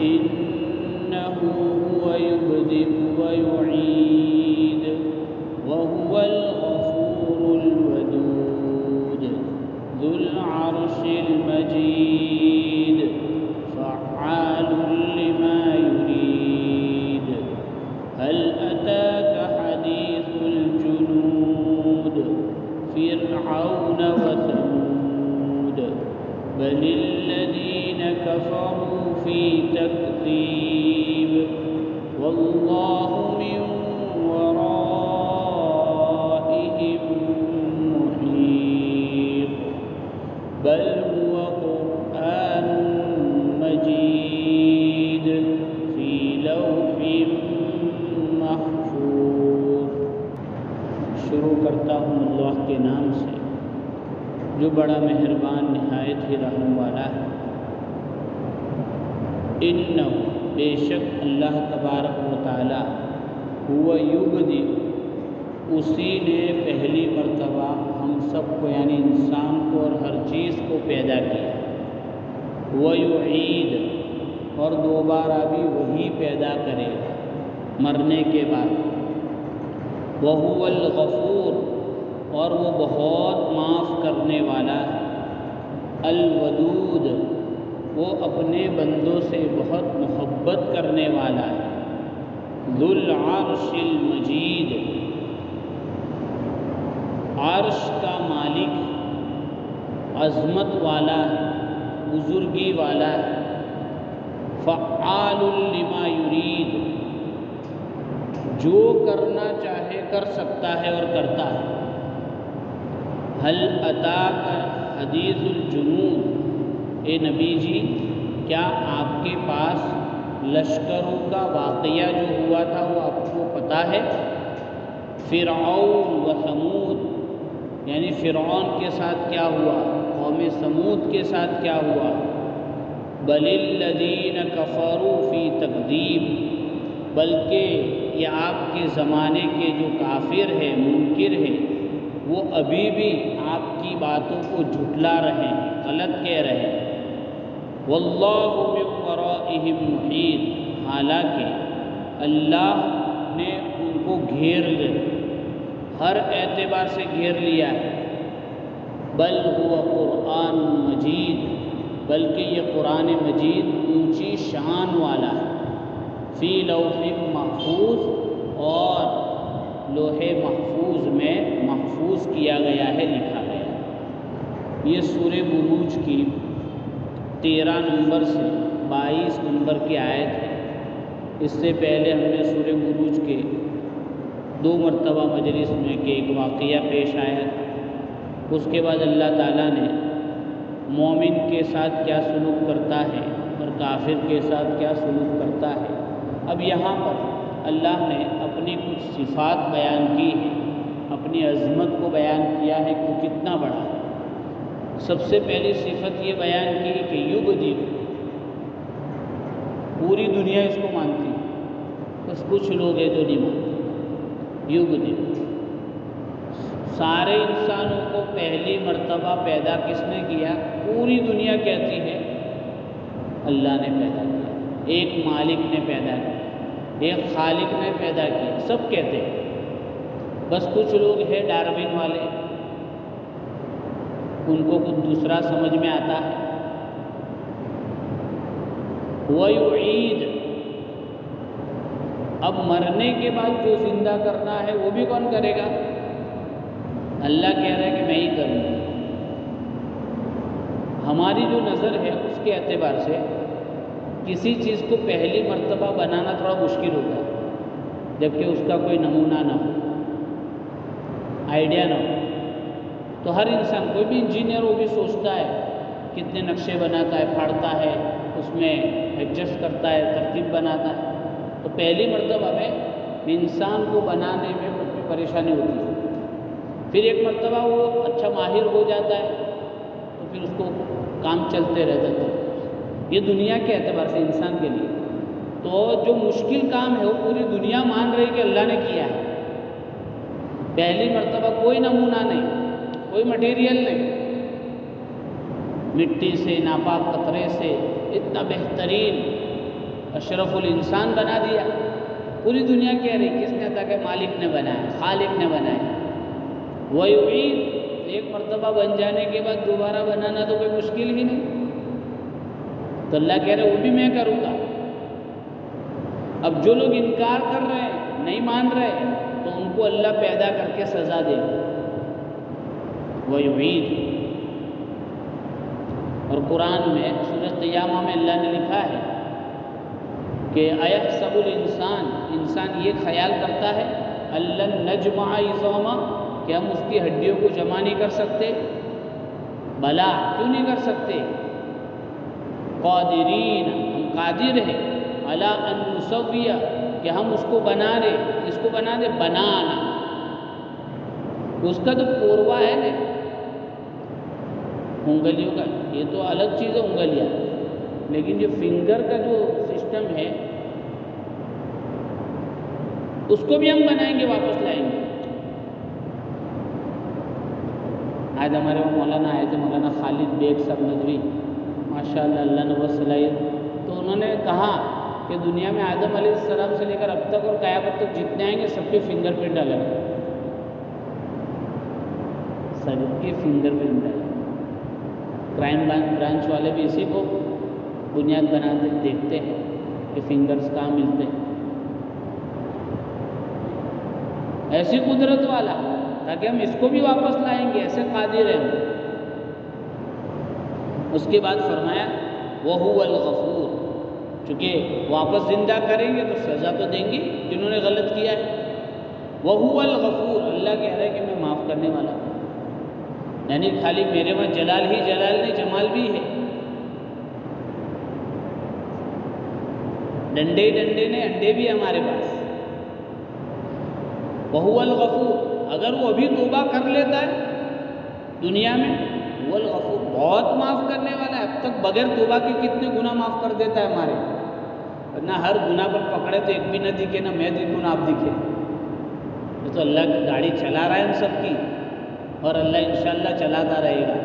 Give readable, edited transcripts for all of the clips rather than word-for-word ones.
إنه هو يبدئ ويعيد وهو الغفور الودود ذو العرش المجيد فعال لما يريد هل أتاك حديث الجنود فرعون وثمود بل الذين كفروا في تكذيب والله من ورائهم محيط بل هو قرآن مجيد في لوح محفوظ۔ شروع کرتا ہوں اللہ کے نام سے جو بڑا مہربان نہایت ہی رحم والا ہے۔ انہ بے شک اللہ تبارک و تعالی ہوا یبدئ اسی نے پہلی مرتبہ ہم سب کو یعنی انسان کو اور ہر چیز کو پیدا کیا، ویعید اور دوبارہ بھی وہی پیدا کرے گا مرنے کے بعد، وہو الغفور اور وہ بہت معاف کرنے والا ہے، الودود وہ اپنے بندوں سے بہت محبت کرنے والا ہے، ذو العرش المجید عرش کا مالک عظمت والا ہے، بزرگی والا ہے، فعال لما یرید جو کرنا چاہے کر سکتا ہے اور کرتا ہے۔ هل اتاک حدیث الجنود اے نبی جی کیا آپ کے پاس لشکروں کا واقعہ جو ہوا تھا وہ آپ کو پتہ ہے؟ فرعون و ثمود یعنی فرعون کے ساتھ کیا ہوا، قوم ثمود کے ساتھ کیا ہوا، بل الذین کفروا فی تکذیب بلکہ یہ آپ کے زمانے کے جو کافر ہیں منکر ہیں وہ ابھی بھی آپ کی باتوں کو جھٹلا رہے ہیں، غلط کہہ رہے ہیں۔ واللہ من ورائہم محیط حالانکہ اللہ نے ان کو گھیر لیا، ہر اعتبار سے گھیر لیا ہے۔ بل هو قرآن مجید بلکہ یہ قرآن مجید اونچی شان والا ہے، فی لوح محفوظ اور لوح محفوظ میں محفوظ کیا گیا ہے، لکھا گیا ہے۔ یہ سورہ بروج کی 13 نمبر سے 22 نمبر کی آیت ہے۔ اس سے پہلے ہم نے سورہ بروج کے 2 مرتبہ مجلس میں کہ ایک واقعہ پیش آیا تھا، اس کے بعد اللہ تعالیٰ نے مومن کے ساتھ کیا سلوک کرتا ہے اور کافر کے ساتھ کیا سلوک کرتا ہے۔ اب یہاں پر اللہ نے اپنی کچھ صفات بیان کی ہیں، اپنی عظمت کو بیان کیا ہے کہ کتنا بڑا ہے۔ سب سے پہلی صفت یہ بیان کی کہ یبدئ پوری دنیا اس کو مانتی ہے، بس کچھ لوگ ہیں جو نہیں مانتے۔ یبدئ سارے انسانوں کو پہلی مرتبہ پیدا کس نے کیا؟ پوری دنیا کہتی ہے اللہ نے پیدا کیا، ایک مالک نے پیدا کیا، ایک خالق نے پیدا کیا، سب کہتے ہیں۔ بس کچھ لوگ ہیں ڈارون والے، ان کو کچھ دوسرا سمجھ میں آتا ہے۔ وَيُعِيدُ اب مرنے کے بعد جو زندہ کرنا ہے وہ بھی کون کرے گا؟ اللہ کہہ رہا ہے کہ میں ہی کروں گا۔ ہماری جو نظر ہے اس کے اعتبار سے کسی چیز کو پہلی مرتبہ بنانا تھوڑا مشکل ہوتا ہے، جبکہ اس کا کوئی نمونہ نہ ہو، آئیڈیا نہ ہو۔ تو ہر انسان کوئی بھی انجینئر وہ بھی سوچتا ہے، کتنے نقشے بناتا ہے، پھاڑتا ہے، اس میں ایڈجسٹ کرتا ہے، ترتیب بناتا ہے۔ تو پہلی مرتبہ میں انسان کو بنانے میں پریشانی ہوتی ہے، پھر ایک مرتبہ وہ اچھا ماہر ہو جاتا ہے تو پھر اس کو کام چلتے رہتا ہے۔ یہ دنیا کے اعتبار سے انسان کے لیے تو جو مشکل کام ہے وہ پوری دنیا مان رہی کہ اللہ نے کیا ہے۔ پہلی مرتبہ کوئی نمونہ نہیں، کوئی مٹیریل نہیں، مٹی سے، ناپاک قطرے سے اتنا بہترین اشرف الانسان بنا دیا. پوری دنیا کہہ رہی کس نے عطا کیا؟ مالک نے بنایا، خالق نے بنایا. وَيُعِيدُ، ایک مرتبہ بن جانے کے بعد دوبارہ بنانا تو کوئی مشکل ہی نہیں. تو اللہ کہہ رہے وہ بھی میں کروں گا. اب جو لوگ انکار کر رہے ہیں، نہیں مان رہے، تو ان کو اللہ پیدا کر کے سزا دے گا. وَيُعِيدُ. اور قرآن میں سورہ قیامہ میں اللہ نے لکھا ہے کہ اَيَحْسَبُ الْإِنسان، انسان یہ خیال کرتا ہے أَلَّن نَجْمَعَ عِظَامَهُ، کہ ہم اس کی ہڈیوں کو جمع نہیں کر سکتے. بلا، کیوں نہیں کر سکتے؟ قادرین، ہم قادر ہیں. علی ان نسویہ، کہ ہم اس کو بنا دے. اس کو بنا دے، بنانا. اس کا تو پوروا ہے نا انگلیوں کا، یہ تو الگ چیز ہے انگلیاں، لیکن جو فنگر کا جو سسٹم ہے اس کو بھی ہم بنائیں گے، واپس لائیں گے. آج ہمارے وہ مولانا آئے تھے، مولانا خالد بیگ صاحب ندوی، ماشاء اللہ، اللہ نے بہت صلاحیت. تو انہوں نے کہا کہ دنیا میں آدم علیہ السلام سے لے کر اب تک اور قیامت تک جتنے آئیں گے سب کے فنگر پرنٹ الگ ہے. سب کے فنگر پرنٹ ہے. کرائم برانچ والے بھی اسی کو بنیاد بناتے دیکھتے ہیں کہ فنگرز کہاں ملتے ہیں. ایسی قدرت والا، تاکہ ہم اس کو بھی واپس لائیں گے، ایسے قادر ہیں. اس کے بعد فرمایا وَهُوَ الْغَفُورُ، چونکہ واپس زندہ کریں گے تو سزا تو دیں گے جنہوں نے غلط کیا ہے. وَهُوَ الْغَفُورُ، اللہ کہہ رہا ہے کہ میں معاف کرنے والا ہوں. یعنی خالی میرے وہاں جلال ہی جلال نہیں، جمال بھی ہے. ڈنڈے ڈنڈے نے انڈے بھی ہمارے پاس. وَهُوَ الْغَفُورُ، اگر وہ ابھی توبہ کر لیتا ہے دنیا میں، وہ الغفور، بہت معاف کرنے والا ہے. اب تک بغیر توبہ کے کتنے گناہ معاف کر دیتا ہے ہمارے. ورنہ ہر گناہ پر پکڑے تو ایک بھی نہ دکھے، نہ میں دکھوں نہ آپ دکھے. یہ تو اللہ کی گاڑی چلا رہا ہے ہم سب کی، اور اللہ انشاءاللہ چلاتا رہے گا.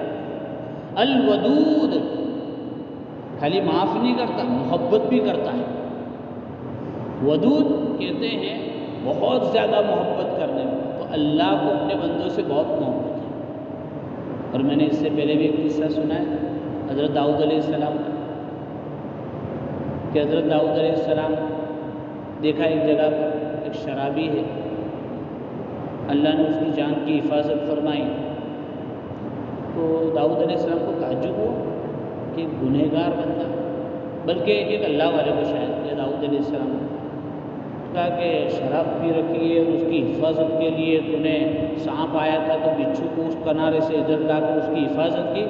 الودود، خالی معاف نہیں کرتا، محبت بھی کرتا ہے. ودود کہتے ہیں بہت زیادہ محبت کرنے میں. تو اللہ کو اپنے بندوں سے بہت محبت ہے. اور میں نے اس سے پہلے بھی ایک قصہ سنا ہے حضرت داؤد علیہ السلام کا، کہ حضرت داؤد علیہ السلام دیکھا ایک جگہ پر ایک شرابی ہے، اللہ نے اس کی جان کی حفاظت فرمائی. تو داؤد علیہ السلام کو تعجب ہوا کہ گنہگار بندہ، بلکہ ایک اللہ والے کو شاید یہ داؤد علیہ السلام نے کہا کہ شراب پی رکھی ہے اور اس کی حفاظت کے لیے تو نے سانپ آیا تھا تو بچھو کو اس کنارے سے ادھر لا کر اس کی حفاظت کی،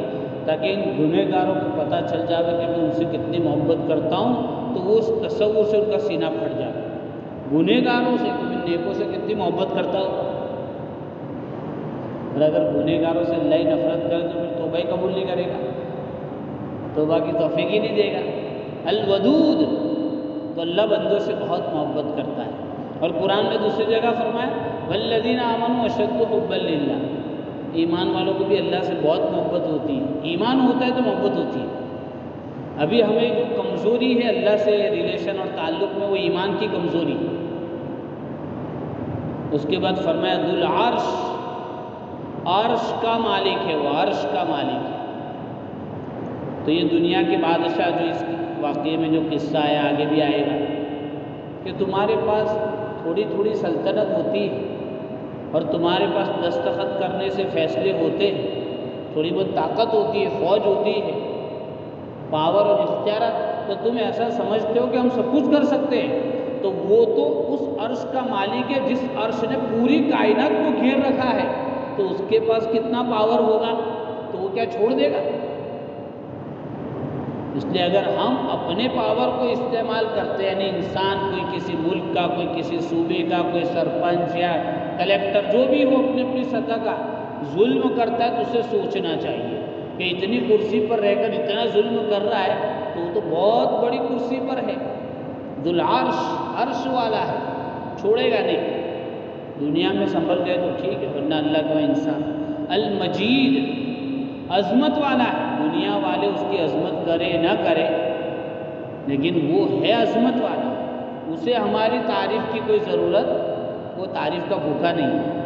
تاکہ ان گنہگاروں کو پتہ چل جائے کہ میں ان سے کتنی محبت کرتا ہوں، تو وہ اس تصور سے ان کا سینہ پھٹ جائے. گنہگاروں سے، تو میں نیکوں سے کتنی محبت کرتا ہوں. اور اگر گنہگاروں سے اللہ ہی نفرت کرے تو پھر توبہ ہی قبول نہیں کرے گا، توبہ کی توفیق ہی نہیں دے گا. الودود، تو اللہ بندوں سے بہت محبت کرتا ہے. اور قرآن میں دوسری جگہ فرمایا وَالَّذِينَ آمَنُوا أَشَدُّ حُبًّا لِلَّهِ، ایمان والوں کو بھی اللہ سے بہت محبت ہوتی ہے. ایمان ہوتا ہے تو محبت ہوتی ہے. ابھی ہمیں جو کمزوری ہے اللہ سے ریلیشن اور تعلق میں، وہ ایمان کی کمزوری. اس کے بعد فرمایا ذو العرش، عرش کا مالک ہے، وہ عرش کا مالک ہے. تو یہ دنیا کے بادشاہ، جو اس واقعے میں جو قصہ ہے آگے بھی آئے گا، کہ تمہارے پاس تھوڑی تھوڑی سلطنت ہوتی ہے اور تمہارے پاس دستخط کرنے سے فیصلے ہوتے ہیں، تھوڑی بہت طاقت ہوتی ہے، فوج ہوتی ہے، پاور اور اختیارات، تو تم ایسا سمجھتے ہو کہ ہم سب کچھ کر سکتے ہیں. تو وہ تو اس عرش کا مالک ہے جس عرش نے پوری کائنات کو گھیر رکھا ہے، تو اس کے پاس کتنا پاور ہوگا، تو وہ کیا چھوڑ دے گا؟ اس لیے اگر ہم اپنے پاور کو استعمال کرتے ہیں، یعنی انسان، کوئی کسی ملک کا، کوئی کسی صوبے کا، کوئی سرپنچ یا کلیکٹر، جو بھی ہو اپنی اپنی سطح کا ظلم کرتا ہے، تو اسے سوچنا چاہیے کہ اتنی کرسی پر رہ کر اتنا ظلم کر رہا ہے تو وہ تو بہت بڑی کرسی پر ہے. ذو العرش، عرش والا ہے، چھوڑے گا نہیں. دنیا میں سنبھل گئے تو ٹھیک ہے، ورنہ اللہ کا انسان. المجید، عظمت والا ہے. دنیا والے اس کی عظمت کرے نہ کرے، لیکن وہ ہے عظمت والا، اسے ہماری تعریف کی کوئی ضرورت، وہ تعریف کا بھوکا نہیں ہے۔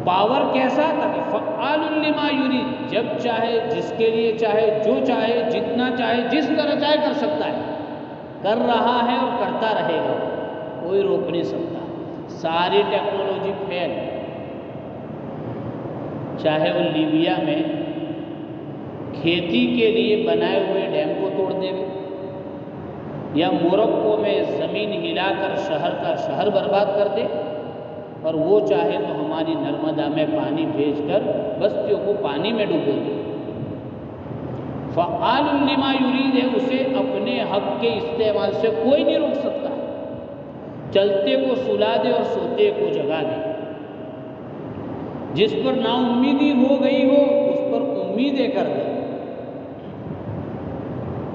پاور کیسا تھا کہ فعال لما یرید، جب چاہے، جس کے لیے چاہے، جو چاہے، جتنا چاہے، جس طرح چاہے کر سکتا ہے، کر رہا ہے اور کرتا رہے گا، کوئی روک نہیں سکتا۔ ساری ٹیکنالوجی فیل، چاہے وہ لیبیا میں کھیتی کے لیے بنائے ہوئے ڈیم کو توڑ دے گا، یا موروکو میں زمین ہلا کر شہر کا شہر برباد کر دے، اور وہ چاہے تو ہماری نرمدا میں پانی بھیج کر بستیوں کو پانی میں ڈبو دے۔ فعال لما یرید ہے، اسے اپنے حق کے استعمال سے کوئی نہیں روک سکتا۔ چلتے کو سلا دے اور سوتے کو جگا دے۔ جس پر نا امیدی ہو گئی ہو اس پر امیدیں کر دے،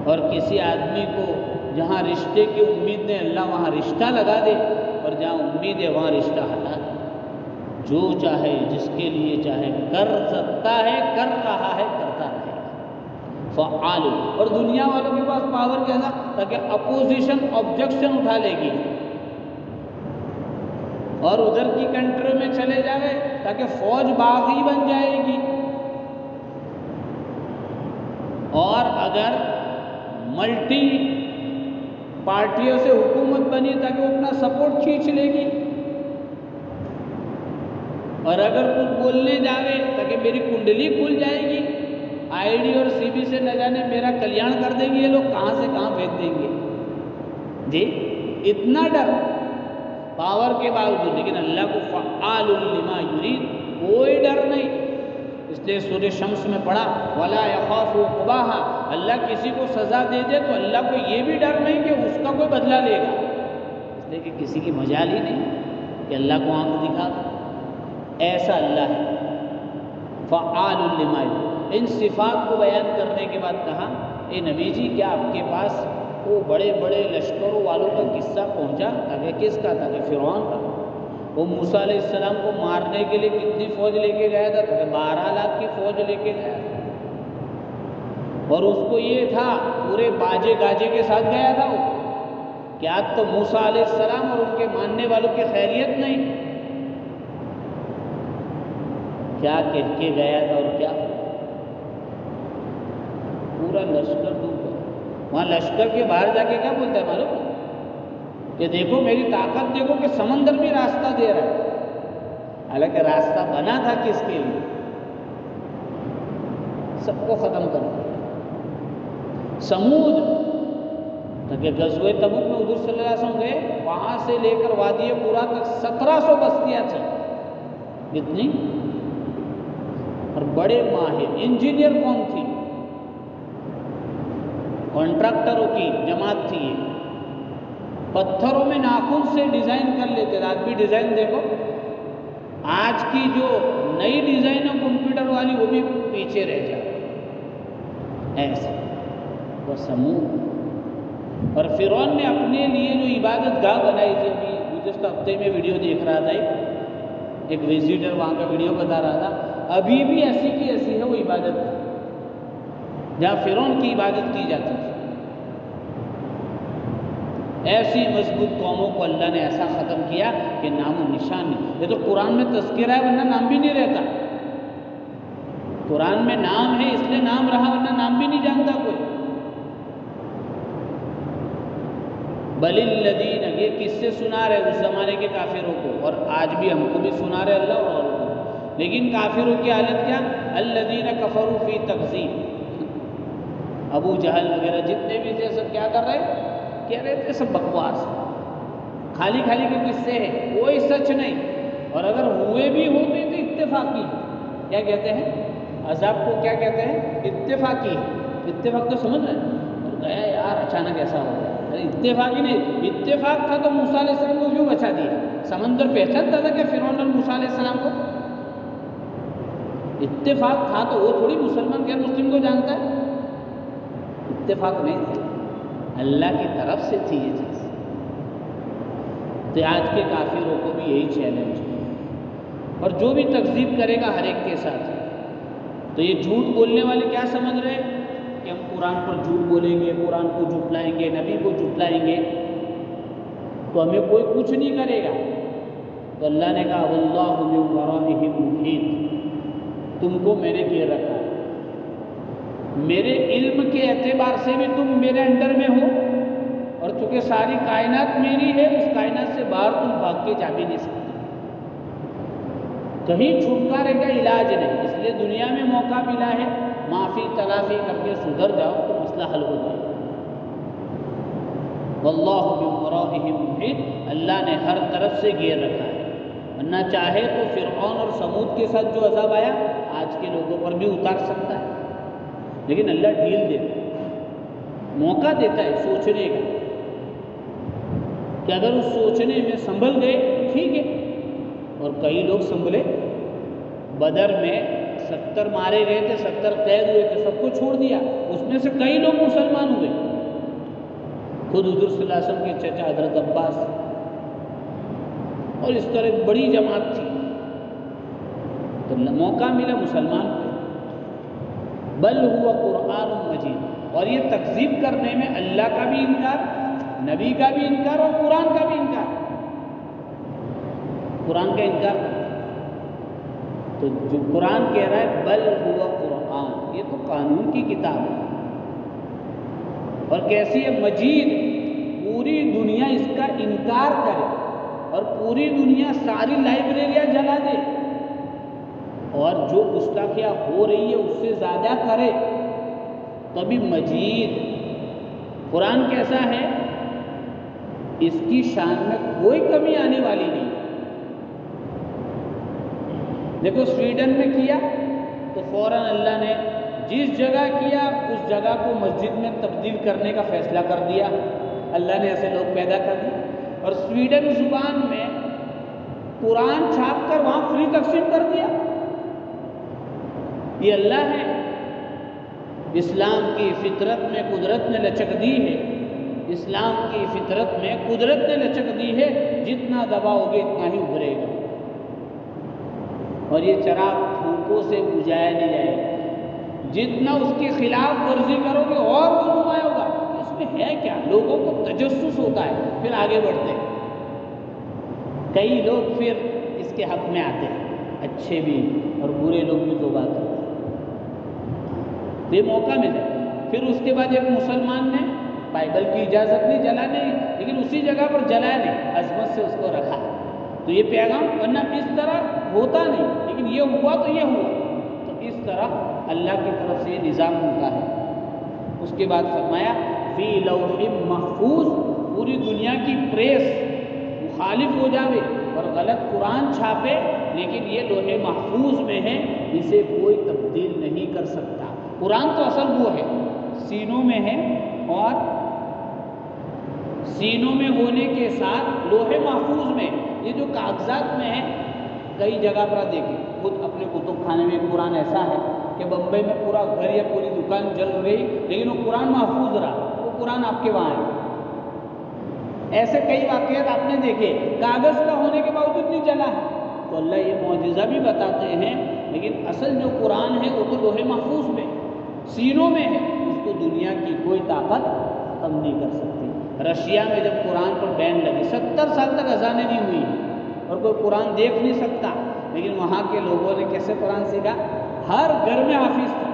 اور کسی آدمی کو جہاں رشتے کی امید نے اللہ وہاں رشتہ لگا دے، اور جہاں امید ہے وہاں رشتہ ہٹا دے۔ جو چاہے، جس کے لیے چاہے کر سکتا ہے، کر رہا ہے، کرتا رہے گا۔ فعال، اور دنیا والوں کے پاس پاور کیسا؟ تاکہ اپوزیشن آبجیکشن اٹھا لے گی اور ادھر کی کنٹری میں چلے جائے تاکہ فوج باغی بن جائے گی، اور اگر ملٹی پارٹیوں سے حکومت بنی تاکہ وہ اپنا سپورٹ کھینچ لے گی، اور اگر کچھ بولنے جاوے تاکہ میری کنڈلی کھل جائے گی، آئی ڈی اور سی بی سے نہ جانے میرا کلیان کر دیں گے، یہ لوگ کہاں سے کہاں بھیج دیں گے جی۔ اتنا ڈر پاور کے باوجود، لیکن اللہ کو فعال لما یرید کوئی ڈر نہیں۔ اس لیے سورہ شمس میں پڑھا ولا یخاف عقباہا، اللہ کسی کو سزا دے دے تو اللہ کو یہ بھی ڈر نہیں کہ اس کا کوئی بدلہ لے گا، اس لیے کہ کسی کی مجال ہی نہیں کہ اللہ کو آنکھ دکھا دے۔ ایسا اللہ ہے فعال لما یرید۔ ان صفات کو بیان کرنے کے بعد کہا اے نبی جی، کیا آپ کے پاس وہ بڑے بڑے لشکروں والوں کا قصہ پہنچا؟ تاکہ کس کا؟ تاکہ فرعون کا۔ وہ موسیٰ علیہ السلام کو مارنے کے لیے کتنی فوج لے کے گیا تھا؟ تاکہ 12 لاکھ کی فوج لے کے گیا تھا، اور اس کو یہ تھا پورے باجے گاجے کے ساتھ گیا تھا وہ کہ آج تو موسیٰ علیہ السلام اور ان کے ماننے والوں کی خیریت نہیں، کیا کہہ کے گیا تھا اور کیا پورا لشکر ڈوب گیا۔ وہاں لشکر کے باہر جا کے کیا بولتا ہے معلوم؟ کہ دیکھو میری طاقت دیکھو کہ سمندر بھی راستہ دے رہا ہے، حالانکہ راستہ بنا تھا کس کے لیے؟ سب کو ختم کر دیا۔ سمود، تاکہ غزوہ تبوک میں حضور صلی اللہ علیہ وسلم گئے، وہاں سے لے کر وادی پورا تک 1700 بستیاں تھیں، کتنی؟ اور بڑے ماہر انجینئر کون تھی؟ کانٹریکٹروں کی جماعت تھی یہ، پتھروں میں ناخن سے ڈیزائن کر لیتے تھے۔ آج بھی ڈیزائن دیکھو، آج کی جو نئی ڈیزائن ہے کمپیوٹر والی وہ بھی پیچھے رہ جائے ایسے۔ وہ سمود اور فرعون نے اپنے لیے جو عبادت گاہ بنائی تھی، ابھی گزشتہ ہفتے میں ویڈیو دیکھ رہا تھا، ایک وزیٹر وہاں کا ویڈیو بتا رہا تھا، ابھی بھی ایسی کی ایسی ہے وہ عبادت جہاں فرعون کی عبادت کی جاتی تھی۔ ایسی مضبوط قوموں کو اللہ نے ایسا ختم کیا کہ نام و نشان نہیں۔ یہ تو قرآن میں تذکرہ ہے ورنہ نام بھی نہیں رہتا، قرآن میں نام ہے اس لیے نام رہا، ورنہ نام بھی نہیں جانتا کوئی۔ بل الذین، یہ کس سے سنا رہے؟ اس زمانے کے کافروں کو، اور آج بھی ہم کو بھی سنا رہے اللہ اور اوروں کو۔ لیکن کافروں کی حالت کیا؟ الذین کفروا فی تکذیب، ابو جہل وغیرہ جتنے بھی تھے سب کیا کر رہے؟ کہہ رہے تھے سب بکواس، خالی خالی کے قصے ہیں، کوئی سچ نہیں، اور اگر ہوئے بھی ہوتے تو اتفاقی۔ کیا کہتے ہیں؟ عذاب کو کیا کہتے ہیں؟ اتفاقی۔ اتفاق تو سمجھ رہے ہیں؟ اور گیا یار اچانک ایسا ہو گیا، ارے اتفاقی نہیں، اتفاق تھا تو موسیٰ علیہ السلام کو کیوں بچا دیا؟ سمندر پہچانتا تھا کہ فرعون اور موسیٰ علیہ السلام کو؟ اتفاق تھا تو وہ تھوڑی مسلمان غیر مسلم کو جانتا ہے، اتفاق نہیں تھا، اللہ کی طرف سے تھی یہ چیز۔ تو آج کے کافروں کو بھی یہی چیلنج ہے، اور جو بھی تکذیب کرے گا ہر ایک کے ساتھ۔ تو یہ جھوٹ بولنے والے کیا سمجھ رہے ہیں کہ ہم قرآن پر جھوٹ بولیں گے، قرآن کو جھٹلائیں گے، نبی کو جھٹلائیں گے تو ہمیں کوئی کچھ نہیں کرے گا۔ تو اللہ نے کہا واللہ من ورائہم محیط، تم کو میں نے گھیر رکھا ہے، میرے علم کے اعتبار سے بھی تم میرے انڈر میں ہو، اور چونکہ ساری کائنات میری ہے، اس کائنات سے باہر تم بھاگ کے جا بھی نہیں سکتے، کہیں چھٹکارے کا علاج نہیں۔ اس لیے دنیا میں موقع ملا ہے، معافی تلافی کر کے سدھر جاؤ تو مسئلہ حل ہو جائے گا۔ واللہ من ورائہم محیط، اللہ نے ہر طرف سے گھیر رکھا ہے، ورنہ چاہے تو فرعون اور سمود کے ساتھ جو عذاب آیا آج کے لوگوں پر بھی اتار سکتا ہے، لیکن اللہ ڈھیل دیتا ہے، موقع دیتا ہے سوچنے کا، کہ اگر اس سوچنے میں سنبھل گئے ٹھیک ہے۔ اور کئی لوگ سنبھلے، بدر میں 70 مارے گئے تھے، 70 قید ہوئے تھے، سب کو چھوڑ دیا، اس میں سے کئی لوگ مسلمان ہوئے، خود حضور صلی اللہ علیہ وسلم کے چچا حضرت عباس، اور اس طرح ایک بڑی جماعت تھی، تو موقع ملا مسلمان ہوئے۔ بل ہوا قرآن مجید، اور یہ تکذیب کرنے میں اللہ کا بھی انکار، نبی کا بھی انکار اور قرآن کا بھی انکار، قرآن کا انکار کرتا ہے۔ تو جو قرآن کہہ رہا ہے بل ہوا قرآن، یہ تو قانون کی کتاب ہے، اور کیسی ہے مجید، پوری دنیا اس کا انکار کرے اور پوری دنیا ساری لائبریریاں جلا دے اور جو گستاخیاں ہو رہی ہے اس سے زیادہ کرے، تبھی مجید۔ قرآن کیسا ہے، اس کی شان میں کوئی کمی آنے والی نہیں۔ دیکھو سویڈن میں کیا تو فوراً اللہ نے جس جگہ کیا اس جگہ کو مسجد میں تبدیل کرنے کا فیصلہ کر دیا، اللہ نے ایسے لوگ پیدا کر دیے، اور سویڈن زبان میں قرآن چھاپ کر وہاں فری تقسیم کر دیا۔ یہ اللہ ہے، اسلام کی فطرت میں قدرت نے لچک دی ہے، اسلام کی فطرت میں قدرت نے لچک دی ہے، جتنا دباؤ گے اتنا ہی ابھرے گا، اور یہ چراغ پھونکوں سے بجھایا نہیں جائے گا، جتنا اس کے خلاف ورزی کرو گے اور وہ نمایاں ہوگا۔ اس میں ہے کیا، لوگوں کو تجسس ہوتا ہے، پھر آگے بڑھتے ہیں، کئی لوگ پھر اس کے حق میں آتے ہیں، اچھے بھی اور برے لوگ بھی توبہ کرتے ہیں، یہ موقع ملے۔ پھر اس کے بعد ایک مسلمان نے بائبل کی اجازت نہیں جلانے، لیکن اسی جگہ پر جلایا نہیں، عظمت سے اس کو رکھا، تو یہ پیغام، ورنہ اس طرح ہوتا نہیں، لیکن یہ ہوا تو یہ ہوا، تو اس طرح اللہ کی طرف سے یہ نظام ہوتا ہے۔ اس کے بعد فرمایا فی لوح محفوظ، پوری دنیا کی پریس مخالف ہو جاوے اور غلط قرآن چھاپے، لیکن یہ لوح محفوظ میں ہے، اسے کوئی تبدیل نہیں کر سکتا۔ قرآن تو اصل وہ ہے، سینوں میں ہے، اور سینوں میں ہونے کے ساتھ لوح محفوظ میں، یہ جو کاغذات میں ہے، کئی جگہ پر دیکھیں، خود اپنے کتب خانے میں قرآن ایسا ہے کہ بمبئی میں پورا گھر یا پوری دکان جل گئی، لیکن وہ قرآن محفوظ رہا، وہ قرآن آپ کے وہاں ہے۔ ایسے کئی واقعات آپ نے دیکھے، کاغذ کا ہونے کے باوجود نہیں جلا ہے، تو اللہ یہ معجزہ بھی بتاتے ہیں، لیکن اصل جو قرآن ہے وہ تو لوح محفوظ میں، سینوں میں ہے، اس کو دنیا کی کوئی طاقت کم نہیں کر سکتی۔ رشیا میں جب قرآن پر بین لگی، 70 سال تک اذانیں نہیں ہوئی اور کوئی قرآن دیکھ نہیں سکتا، لیکن وہاں کے لوگوں نے کیسے قرآن سیکھا، ہر گھر میں حافظ تھا۔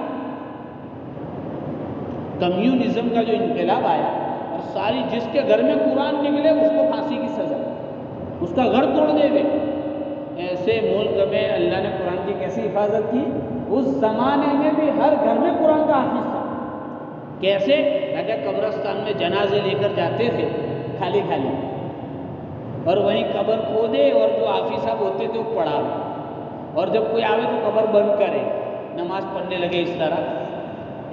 کمیونزم کا جو انقلاب آیا اور ساری جس کے گھر میں قرآن نکلے اس کو پھانسی کی سزا، اس کا گھر توڑ دے گئے۔ ایسے ملک میں اللہ نے قرآن کی کیسی حفاظت کی، اس زمانے میں بھی ہر گھر میں قرآن کا حافظ تھا۔ کیسے؟ کہ قبرستان میں جنازے لے کر جاتے تھے خالی خالی، اور وہیں قبر کھودے اور جو حافظ صاحب ہوتے تھے وہ پڑھاوے، اور جب کوئی آوے تو قبر بند کرے، نماز پڑھنے لگے۔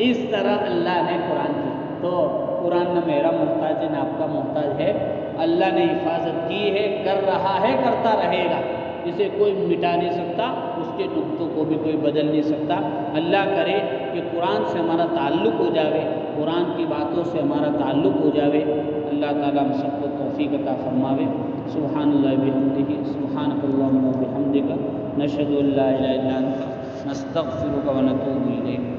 اس طرح اللہ نے قرآن کی، تو قرآن نہ میرا محتاج ہے نہ آپ کا محتاج ہے، اللہ نے حفاظت کی ہے، کر رہا ہے، کرتا رہے گا، اسے کوئی مٹا نہیں سکتا، اس کے نقطوں کو بھی کوئی بدل نہیں سکتا۔ اللہ کرے کہ قرآن سے ہمارا تعلق ہو جاوے، قرآن کی باتوں سے ہمارا تعلق ہو جاوے۔ اللہ تعالیٰ ہم سب کو توفیق عطا فرماوے۔ سبحان اللہ بحمدہ، سبحانک اللہم وبحمدک، نشہد ان لا الہ الا انت، نستغفرک ونتوب الیک۔